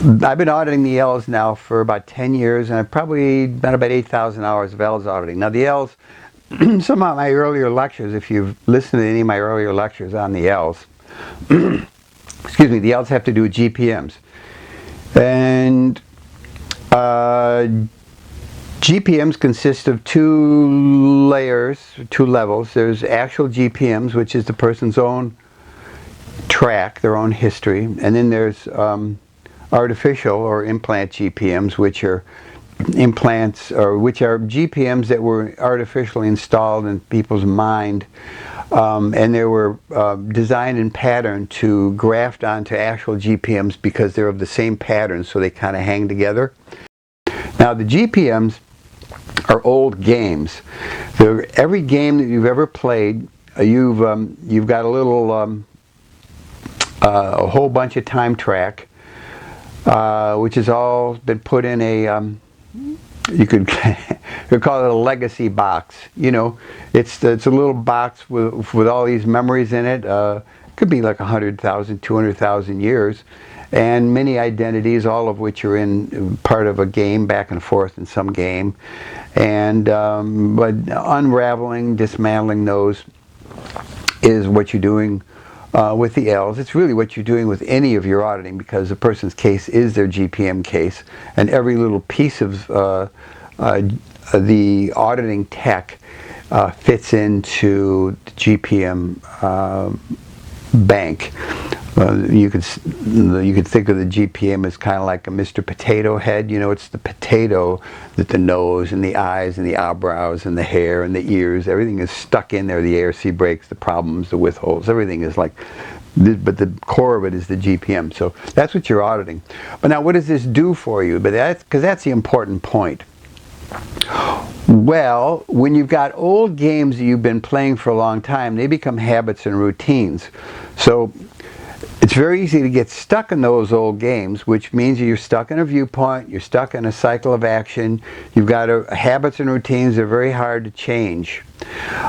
I've been auditing the L's now for about 10 years, and I've probably done about 8,000 hours of L's auditing. Now the L's, some of my earlier lectures, if you've listened to any of my earlier lectures on the L's, excuse me, the L's have to do with GPMs. And GPMs consist of two layers, two levels. There's actual GPMs, which is the person's own track, their own history, and then there's artificial or implant GPMs, which are implants, or which are GPMs that were artificially installed in people's mind, and they were designed and patterned to graft onto actual GPMs because they're of the same pattern, so they kind of hang together. Now the GPMs are old games. Every game that you've ever played, you've got a little a whole bunch of time track, which has all been put in a you could call it a legacy box. You know, it's a little box with all these memories in it. Could be like 100,000, 200,000 years, and many identities, all of which are in part of a game, back and forth in some game, and but unraveling, dismantling those is what you're doing with the L's. It's really what you're doing with any of your auditing, because a person's case is their GPM case, and every little piece of the auditing tech fits into the GPM bank. You could think of the GPM as kind of like a Mr. Potato Head. You know, it's the potato that the nose and the eyes and the eyebrows and the hair and the ears, everything is stuck in there. The ARC breaks, the problems, the withholds, everything is like, but the core of it is the GPM. So that's what you're auditing. But now what does this do for you? But because that's the important point. Well, when you've got old games that you've been playing for a long time, they become habits and routines. So it's very easy to get stuck in those old games, which means you're stuck in a viewpoint, you're stuck in a cycle of action, you've got habits and routines that are very hard to change.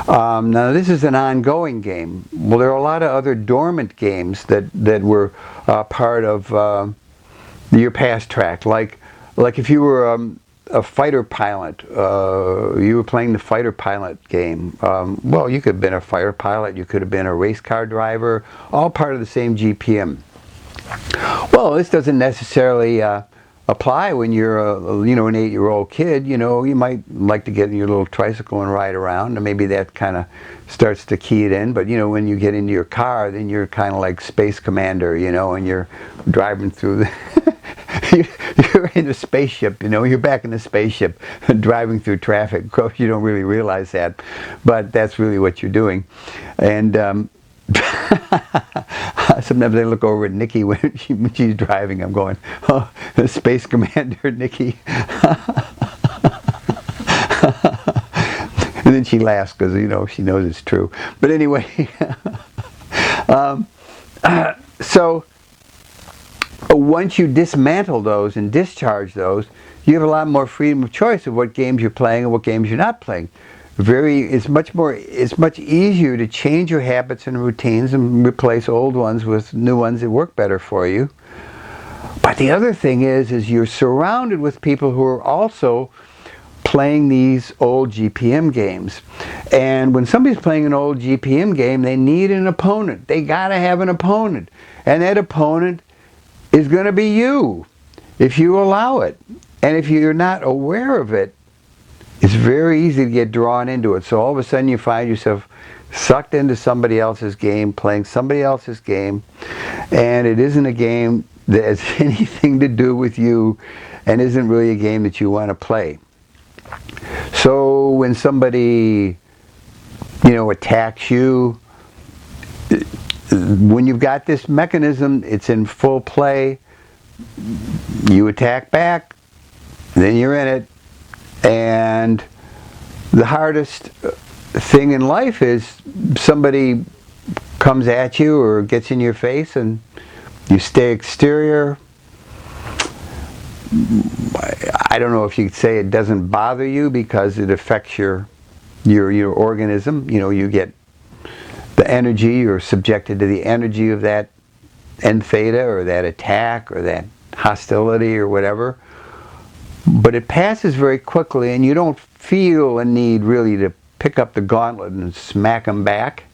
Now this is an ongoing game. Well, there are a lot of other dormant games that were part of your past track, like if you were a fighter pilot, you were playing the fighter pilot game. Well, you could have been a fighter pilot, you could have been a race car driver, all part of the same GPM. Well, this doesn't necessarily apply when you're an 8-year-old kid. You know, you might like to get in your little tricycle and ride around, and maybe that kind of starts to key it in. But you know, when you get into your car, then you're kind of like Space Commander, you know, and you're driving through the you're in a spaceship, you know, you're back in the spaceship driving through traffic. Of course, you don't really realize that, but that's really what you're doing. And sometimes I look over at Nikki when she's driving. I'm going, oh, Space Commander Nikki. And then she laughs because, you know, she knows it's true. But anyway, so once you dismantle those and discharge those, you have a lot more freedom of choice of what games you're playing and what games you're not playing. It's much easier to change your habits and routines and replace old ones with new ones that work better for you. But the other thing is you're surrounded with people who are also playing these old GPM games. And when somebody's playing an old GPM game, they need an opponent. They gotta have an opponent. And that opponent is going to be you, if you allow it. And if you're not aware of it, it's very easy to get drawn into it. So all of a sudden you find yourself sucked into somebody else's game, playing somebody else's game, and it isn't a game that has anything to do with you and isn't really a game that you want to play. So when somebody, you know, attacks you, when you've got this mechanism, it's in full play, you attack back, then you're in it. And the hardest thing in life is somebody comes at you or gets in your face and you stay exterior. I don't know if you could say it doesn't bother you because it affects your organism. You know, you get the energy, you're subjected to the energy of that end theta or that attack or that hostility or whatever. But it passes very quickly, and you don't feel a need really to pick up the gauntlet and smack them back.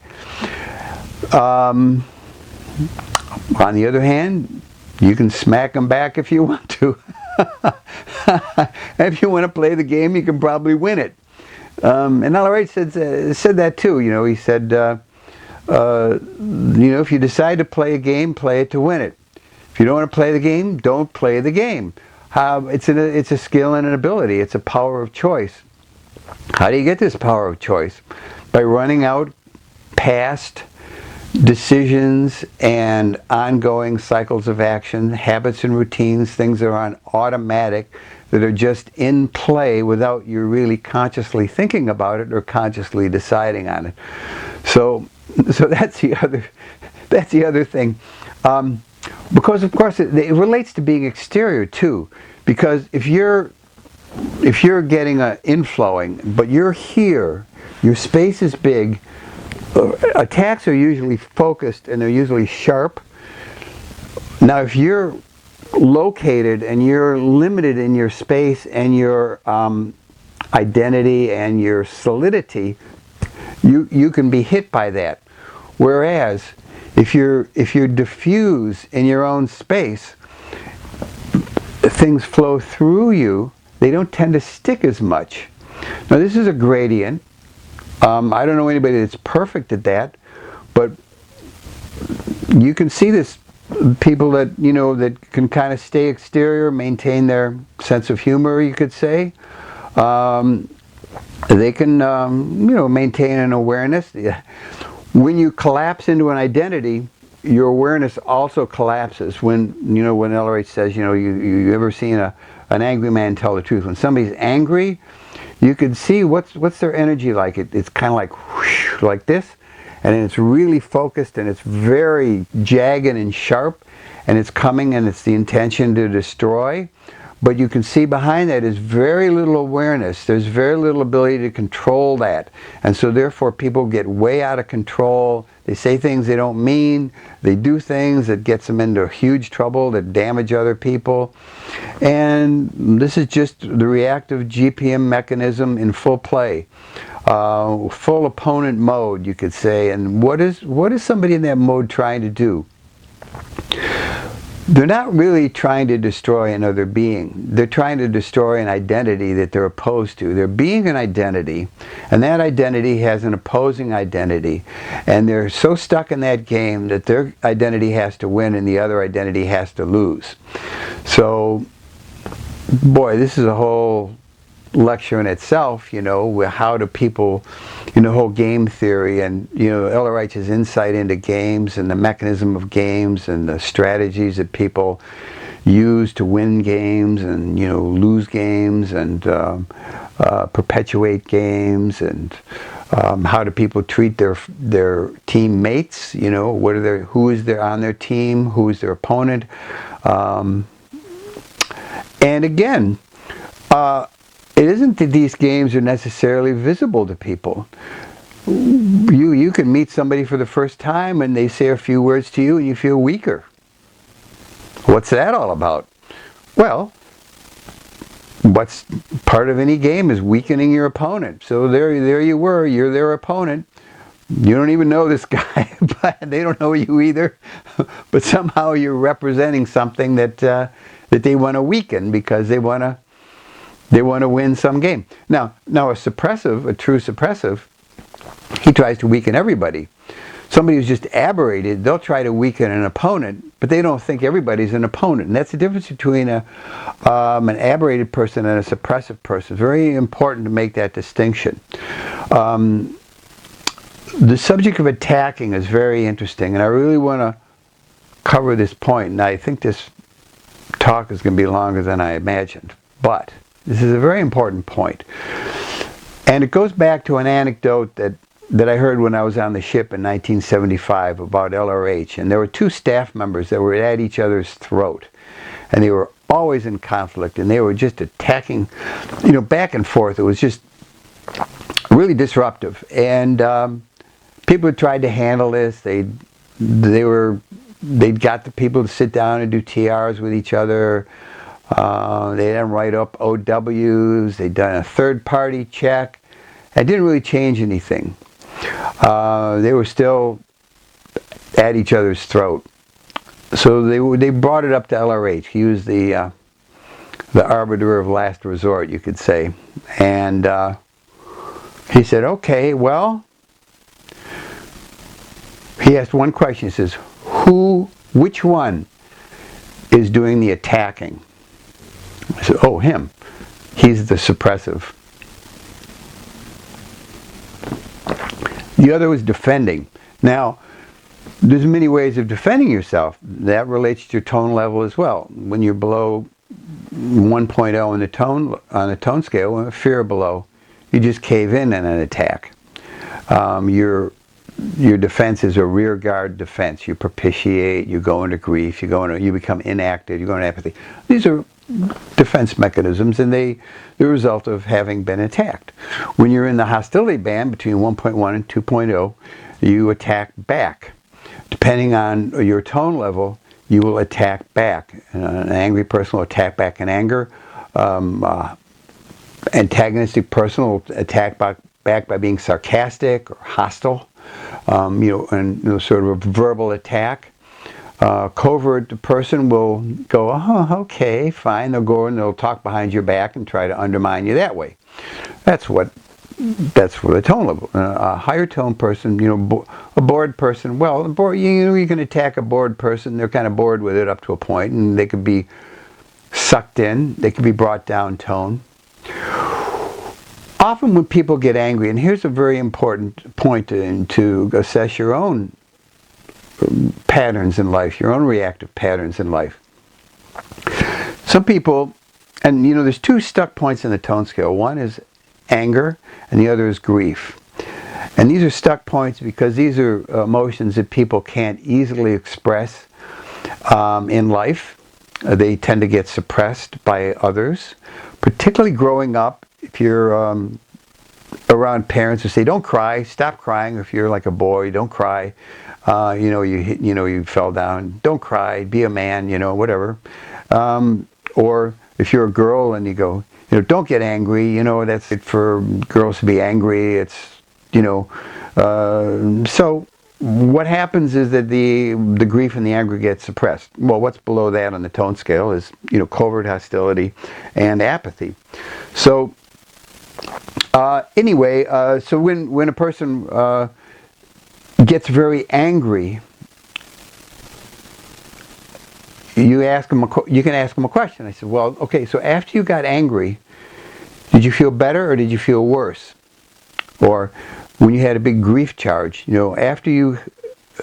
On the other hand, you can smack them back if you want to. If you want to play the game, you can probably win it. And LRH said that too. You know, he said, you know, if you decide to play a game, play it to win it. If you don't want to play the game, don't play the game. It's a skill and an ability. It's a power of choice. How do you get this power of choice? By running out past decisions and ongoing cycles of action, habits and routines, things that are on automatic, that are just in play without you really consciously thinking about it or consciously deciding on it. So that's the other thing. Because of course it relates to being exterior too. Because if you're getting an inflowing, but you're here, your space is big, attacks are usually focused and they're usually sharp. Now if you're located and you're limited in your space and your identity and your solidity, you can be hit by that. Whereas if you're diffuse in your own space, things flow through you. They don't tend to stick as much. Now this is a gradient. I don't know anybody that's perfect at that, but you can see this. People that, you know, that can kind of stay exterior, maintain their sense of humor, you could say. They can, you know, maintain an awareness. When you collapse into an identity, your awareness also collapses. When, you know, when LRH says, you know, you ever seen an angry man tell the truth? When somebody's angry, you can see what's their energy like. It's kind of like whoosh, like this, and it's really focused and it's very jagged and sharp, and it's coming and it's the intention to destroy. But you can see behind that is very little awareness. There's very little ability to control that. And so therefore people get way out of control. They say things they don't mean. They do things that gets them into huge trouble, that damage other people. And this is just the reactive GPM mechanism in full play. Full opponent mode, you could say. And what is somebody in that mode trying to do? They're not really trying to destroy another being. They're trying to destroy an identity that they're opposed to. They're being an identity, and that identity has an opposing identity. And they're so stuck in that game that their identity has to win and the other identity has to lose. So, boy, this is a whole lecture in itself, you know, how do people, you know, whole game theory and, you know, LRH's insight into games and the mechanism of games and the strategies that people use to win games and, you know, lose games and perpetuate games, and how do people treat their teammates, you know, who is on their team, who is their opponent, and again, it isn't that these games are necessarily visible to people. You can meet somebody for the first time and they say a few words to you and you feel weaker. What's that all about? Well, what's part of any game is weakening your opponent. So there you were, you're their opponent. You don't even know this guy, but they don't know you either. But somehow you're representing something that they want to weaken because they want to win some game. Now a true suppressive, he tries to weaken everybody. Somebody who's just aberrated, they'll try to weaken an opponent, but they don't think everybody's an opponent. And that's the difference between an aberrated person and a suppressive person. It's very important to make that distinction. The subject of attacking is very interesting, and I really want to cover this point. And I think this talk is going to be longer than I imagined, but this is a very important point. And it goes back to an anecdote that I heard when I was on the ship in 1975 about LRH. And there were two staff members that were at each other's throat. And they were always in conflict. And they were just attacking, you know, back and forth. It was just really disruptive. And people tried to handle this. They were they'd got the people to sit down and do TRs with each other. They didn't write up OWs. They'd done a third-party check. It didn't really change anything. They were still at each other's throat. So they brought it up to LRH. He was the arbiter of last resort, you could say. And he said, okay, well, he asked one question. He says, which one is doing the attacking? I said, oh, him. He's the suppressive. The other was defending. Now, there's many ways of defending yourself. That relates to your tone level as well. When you're below 1.0 on the tone scale, fear below, you just cave in an attack. Your defense is a rear guard defense. You propitiate, you go into grief, you become inactive, you go into apathy. These are defense mechanisms, and they're the result of having been attacked. When you're in the hostility band between 1.1 and 2.0, you attack back. Depending on your tone level, you will attack back. An angry person will attack back in anger. Antagonistic person will attack back by being sarcastic or hostile. Sort of a verbal attack. Covert person will go, oh, okay, fine. They'll go and they'll talk behind your back and try to undermine you that way. That's for the tone level. A higher tone person, a bored person. Well, you can attack a bored person. They're kind of bored with it up to a point, and they could be sucked in. They could be brought down tone. Often when people get angry, and here's a very important point to assess your own patterns in life, your own reactive patterns in life. Some people, and there's two stuck points in the tone scale. One is anger, and the other is grief. And these are stuck points because these are emotions that people can't easily express in life. They tend to get suppressed by others, particularly growing up. If you're around parents who say, don't cry, stop crying. If you're like a boy, don't cry. You fell down, don't cry, be a man, whatever. Or if you're a girl and you go, don't get angry, that's it for girls to be angry. It's, so what happens is that the grief and the anger get suppressed. Well, what's below that on the tone scale is, covert hostility and apathy. So, so when a person gets very angry, you can ask them a question. I said, well, okay, so after you got angry, did you feel better or did you feel worse? Or when you had a big grief charge, after you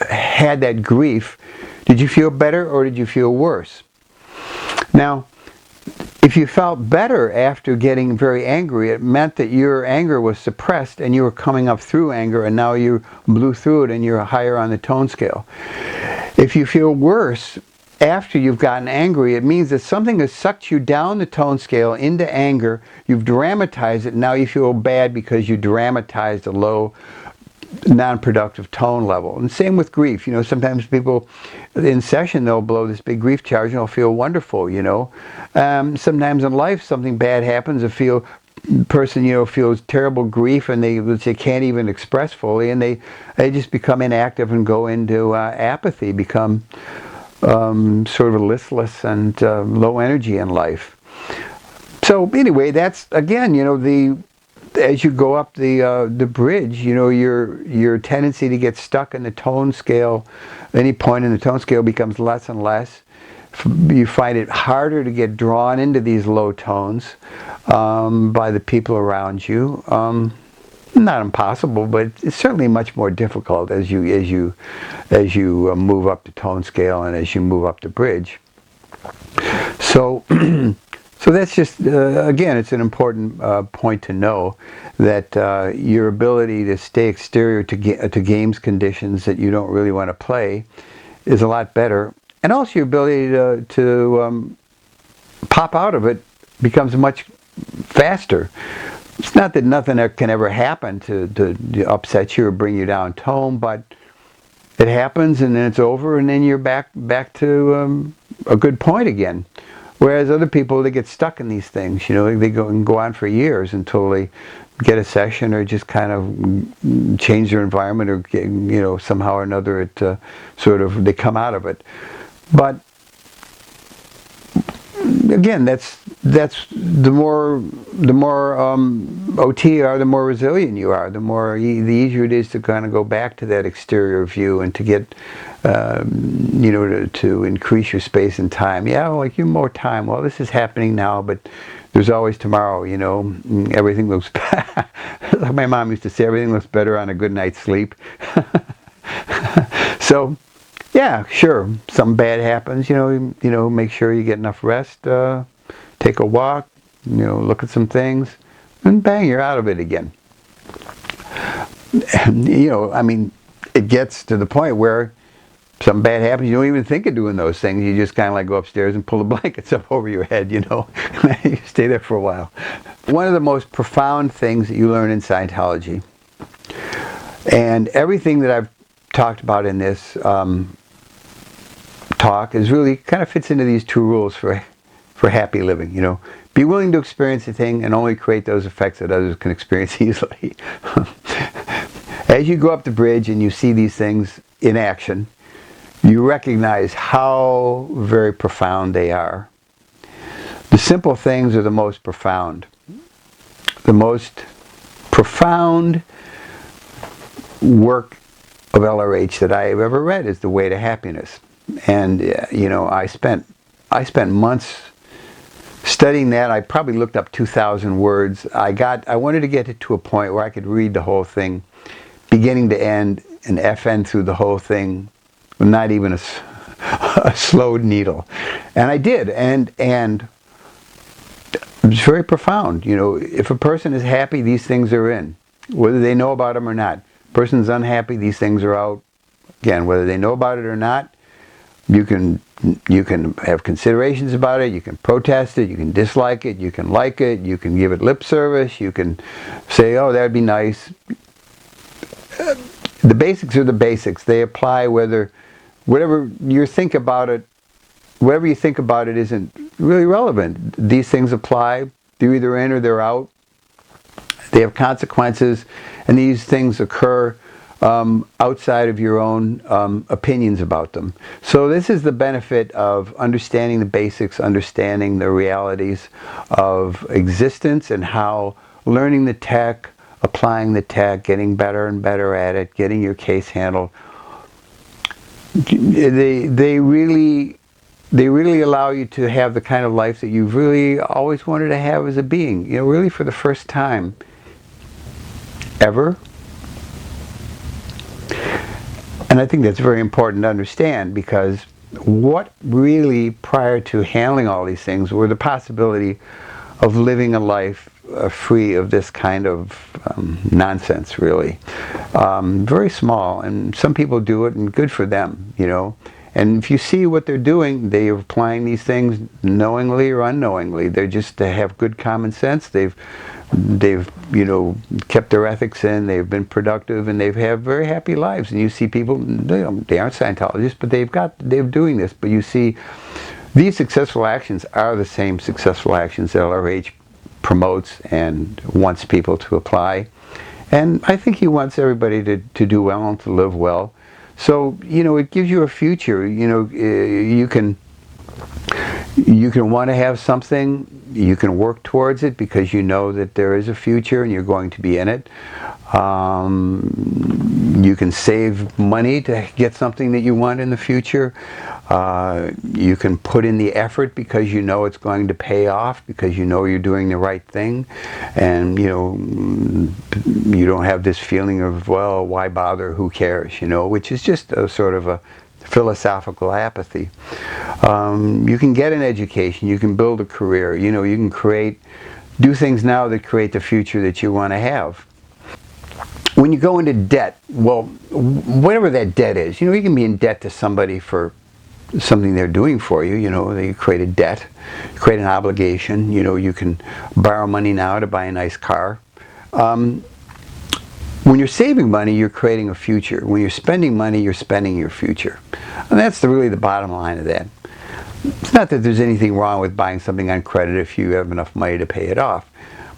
had that grief, did you feel better or did you feel worse? Now, if you felt better after getting very angry, it meant that your anger was suppressed and you were coming up through anger, and now you blew through it and you're higher on the tone scale. If you feel worse after you've gotten angry, it means that something has sucked you down the tone scale into anger. You've dramatized it, and now you feel bad because you dramatized a low, non-productive tone level. And same with grief. Sometimes people in session, they'll blow this big grief charge and they'll feel wonderful. Sometimes in life something bad happens. The person feels terrible grief, and they can't even express fully, and they just become inactive and go into apathy, become sort of listless and low energy in life. So anyway, that's again, as you go up the bridge, your tendency to get stuck in the tone scale, any point in the tone scale becomes less and less. You find it harder to get drawn into these low tones by the people around you. Not impossible, but it's certainly much more difficult as you move up the tone scale and as you move up the bridge. So. So that's just, again, it's an important point to know that your ability to stay exterior to games conditions that you don't really want to play is a lot better. And also your ability to pop out of it becomes much faster. It's not that nothing can ever happen to upset you or bring you down tone, but it happens, and then it's over, and then you're back to a good point again. Whereas other people, they get stuck in these things. They go on for years until they get a session, or just kind of change their environment, or get, somehow or another it they come out of it. But again, that's the more OT you are, the more resilient you are, the easier it is to kind of go back to that exterior view and to get to increase your space and time. Yeah, like you more time. Well, this is happening now, but there's always tomorrow. Everything looks like my mom used to say, everything looks better on a good night's sleep. So yeah, sure, something bad happens, make sure you get enough rest, take a walk, look at some things, and bang, you're out of it again. And, it gets to the point where something bad happens, you don't even think of doing those things. You just kind of like go upstairs and pull the blankets up over your head, you stay there for a while. One of the most profound things that you learn in Scientology, and everything that I've talked about in this talk is really kind of fits into these two rules for happy living. Be willing to experience a thing and only create those effects that others can experience easily. As you go up the bridge and you see these things in action, you recognize how very profound they are. The simple things are the most profound. The most profound work of LRH that I have ever read is The Way to Happiness. And I spent months studying that. I probably looked up 2,000 words. I wanted to get it to a point where I could read the whole thing, beginning to end, and FN through the whole thing, with not even a slowed needle. And I did, and it was very profound. If a person is happy, these things are in, whether they know about them or not. Person's unhappy, these things are out. Again, whether they know about it or not, you can have considerations about it, you can protest it, you can dislike it, you can like it, you can give it lip service, you can say, oh, that'd be nice. The basics are the basics. They apply whatever you think about it isn't really relevant. These things apply. They're either in or they're out. They have consequences, and these things occur outside of your own opinions about them. So this is the benefit of understanding the basics, understanding the realities of existence, and how learning the tech, applying the tech, getting better and better at it, getting your case handled. They really allow you to have the kind of life that you've really always wanted to have as a being. Really for the first time ever. And I think that's very important to understand, because what really, prior to handling all these things, were the possibility of living a life free of this kind of nonsense, really. Very small, and some people do it, and good for them, And if you see what they're doing, they are applying these things knowingly or unknowingly. They're just, they have good common sense. They've kept their ethics in. They've been productive, and they've had very happy lives. And you see people, they aren't Scientologists, but they're doing this. But you see, these successful actions are the same successful actions that LRH promotes and wants people to apply. And I think he wants everybody to do well and to live well. So, it gives you a future. You can want to have something, you can work towards it because you know that there is a future and you're going to be in it. You can save money to get something that you want in the future. You can put in the effort because you know it's going to pay off, because you know you're doing the right thing, and you don't have this feeling of, well, why bother, who cares, which is just a sort of a philosophical apathy. You can get an education, you can build a career, you can do things now that create the future that you want to have. When you go into debt, well, whatever that debt is, you can be in debt to somebody for something they're doing for you. They create a debt, create an obligation. You can borrow money now to buy a nice car. When you're saving money, you're creating a future. When you're spending money, you're spending your future. And that's really the bottom line of that. It's not that there's anything wrong with buying something on credit if you have enough money to pay it off.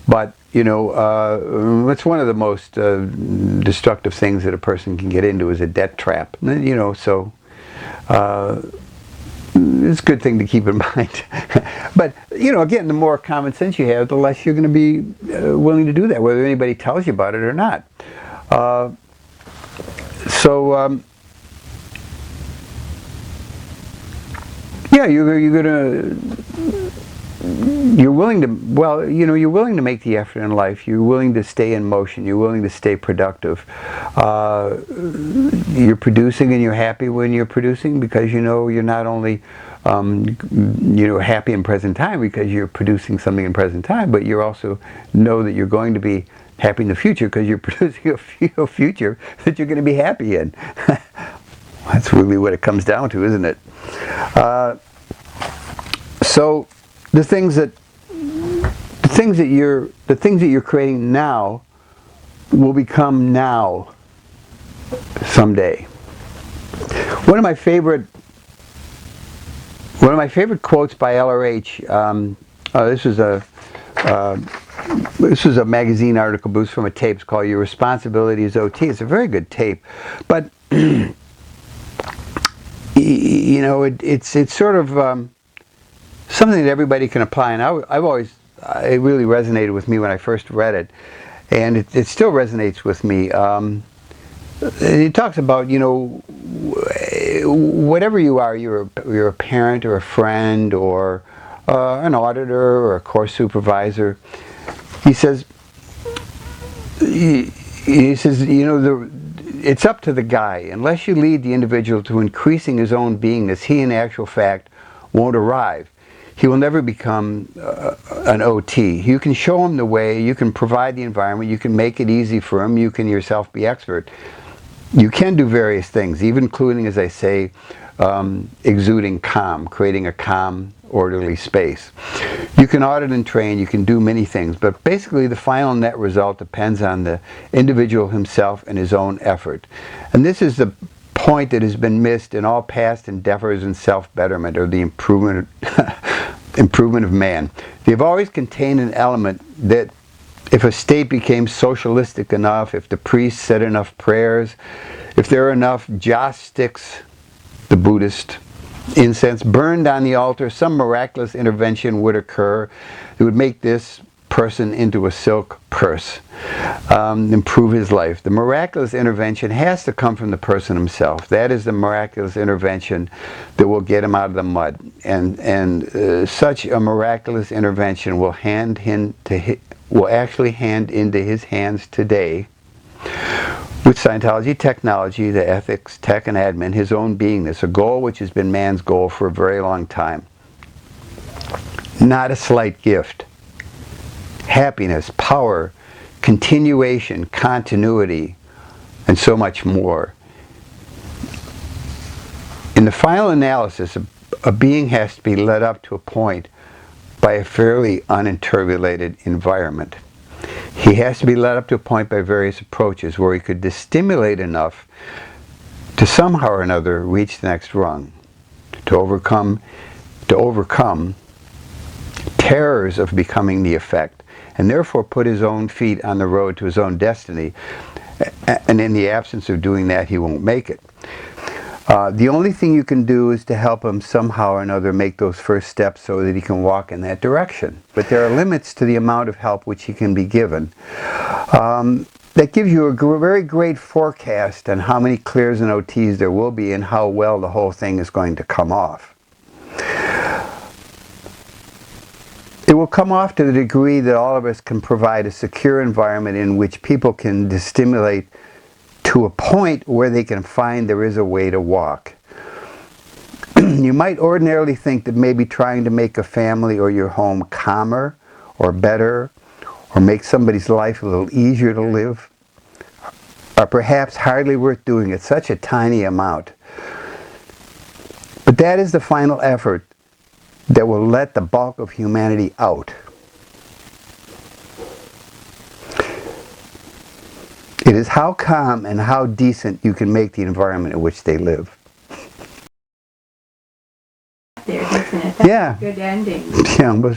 But, you know, it's one of the most destructive things that a person can get into is a debt trap. You know, so it's a good thing to keep in mind. But, you know, again, the more common sense you have, the less you're going to be willing to do that, whether anybody tells you about it or not. Yeah, you're willing to, well, you know, you're willing to make the effort in life. You're willing to stay in motion. You're willing to stay productive. You're producing and you're happy when you're producing because you know you're not only you know, happy in present time because you're producing something in present time, but you also know that you're going to be happy in the future because you're producing a future that you're going to be happy in. That's really what it comes down to, isn't it? So the things that you're creating now will become now someday. One of my favorite quotes by LRH. This was a magazine article, Boost from a tape. It's called "Your Responsibility is OT." It's a very good tape, but you know, it's sort of something that everybody can apply. And it really resonated with me when I first read it, and it still resonates with me. It talks about, you know, whatever you are, you're a parent or a friend or an auditor or a course supervisor. He says, you know, it's up to the guy. Unless you lead the individual to increasing his own beingness, he in actual fact won't arrive. He will never become an OT. You can show him the way, you can provide the environment, you can make it easy for him, you can yourself be expert. You can do various things, even including, as I say, exuding calm, creating a calm, orderly space. You can audit and train, you can do many things, but basically the final net result depends on the individual himself and his own effort. And this is the point that has been missed in all past endeavors in self-betterment or the improvement of man. They've always contained an element that if a state became socialistic enough, if the priest said enough prayers, if there are enough joss sticks, the Buddhist incense burned on the altar, some miraculous intervention would occur. It would make this person into a silk purse, improve his life. The miraculous intervention has to come from the person himself. That is the miraculous intervention that will get him out of the mud. And such a miraculous intervention will actually hand into his hands today with Scientology technology, the ethics, tech, and admin, his own beingness, a goal which has been man's goal for a very long time. Not a slight gift. Happiness, power, continuation, continuity, and so much more. In the final analysis, a being has to be led up to a point by a fairly uninterpolated environment. He has to be led up to a point by various approaches where he could stimulate enough to somehow or another reach the next rung, to overcome terrors of becoming the effect, and therefore put his own feet on the road to his own destiny. And in the absence of doing that, he won't make it. The only thing you can do is to help him somehow or another make those first steps so that he can walk in that direction. But there are limits to the amount of help which he can be given. That gives you a very great forecast on how many clears and OTs there will be and how well the whole thing is going to come off. It will come off to the degree that all of us can provide a secure environment in which people can stimulate to a point where they can find there is a way to walk. You might ordinarily think that maybe trying to make a family or your home calmer or better or make somebody's life a little easier to live are perhaps hardly worth doing at such a tiny amount. But that is the final effort that will let the bulk of humanity out. It It is how calm and how decent you can make the environment in which they live. There, doesn't it? That's Yeah. a good ending. Yeah,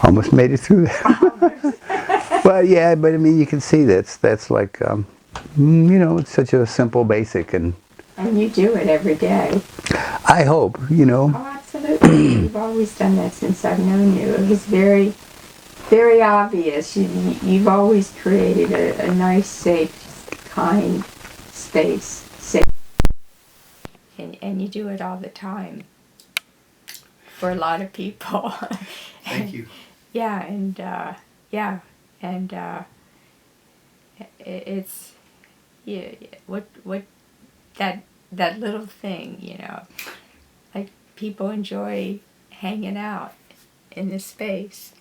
almost made it through that. But yeah, but I mean, you can see that's like, it's such a simple, basic, and And you do it every day. I hope, Oh, absolutely. You've always done that since I've known you. It was very, very obvious. You've always created a nice, safe, kind space. Safe. And you do it all the time. For a lot of people. Thank you. Yeah, and it's what that little thing, like people enjoy hanging out in this space.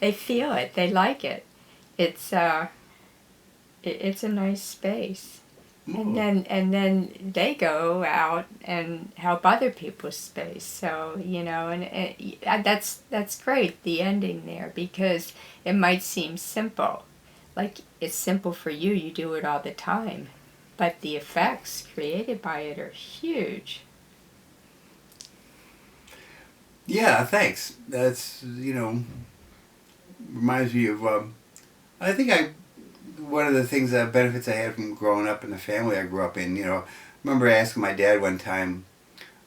They feel it, they like it. It's it's a nice space. And then they go out and help other people's space. So and that's great. The ending there, because it might seem simple, like it's simple for you. You do it all the time, but the effects created by it are huge. Yeah, thanks. That's, reminds me of, I think one of the things, benefits I had from growing up in the family I grew up in, I remember asking my dad one time,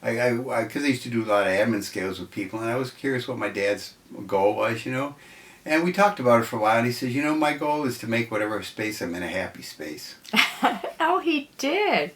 because I used to do a lot of admin skills with people, and I was curious what my dad's goal was, and we talked about it for a while, and he says, my goal is to make whatever space I'm in a happy space. Oh, he did.